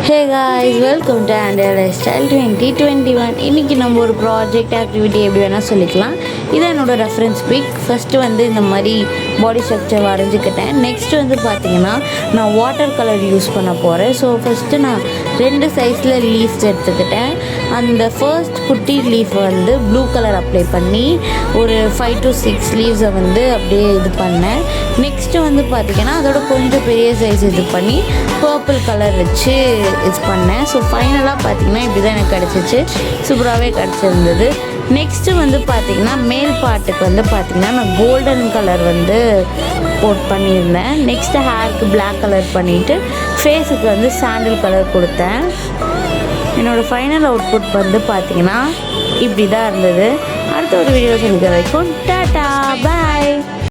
Hey guys, welcome to Andrea style 2021. இன்றைக்கி நம்ம ஒரு ப்ராஜெக்ட் ஆக்டிவிட்டி எப்படி வேணால் சொல்லிக்கலாம். இது என்னோடய ரெஃபரன்ஸ் பிக். ஃபஸ்ட்டு வந்து இந்த மாதிரி பாடி ஸ்ட்ரக்சர் வரைஞ்சிக்கிட்டேன். நெக்ஸ்ட்டு வந்து பார்த்திங்கன்னா நான் வாட்டர் கலர் யூஸ் பண்ண போகிறேன். ஸோ ஃபஸ்ட்டு நான் 2 சைஸில் லீஃப்ஸ் எடுத்துக்கிட்டேன். அந்த ஃபர்ஸ்ட் குட்டி லீஃப் வந்து ப்ளூ கலர் அப்ளை பண்ணி ஒரு 5 to 6 லீவ்ஸை வந்து அப்படியே இது பண்ணேன். நெக்ஸ்ட்டு வந்து பார்த்திங்கன்னா அதோட கொஞ்சம் பெரிய சைஸ் இது பண்ணி பர்பிள் கலர் வச்சு இது பண்ணேன். ஸோ ஃபைனலாக பார்த்திங்கன்னா இப்படி தான் எனக்கு கிடச்சிச்சு. சூப்பராகவே கிடச்சிருந்தது. நெக்ஸ்ட்டு வந்து பார்த்திங்கன்னா மேல் பாட்டுக்கு வந்து பார்த்திங்கன்னா நான் கோல்டன் கலர் வந்து போட் பண்ணியிருந்தேன். நெக்ஸ்ட்டு ஹேருக்கு பிளாக் கலர் பண்ணிவிட்டு ஃபேஸுக்கு வந்து சாண்டில் கலர் கொடுத்தேன். என்னோடய ஃபைனல் அவுட்புட் வந்து பார்த்திங்கன்னா இப்படி தான் இருந்தது. அடுத்த ஒரு வீடியோ சொல்லிக்கிற வரைக்கும் டாடா பாய்.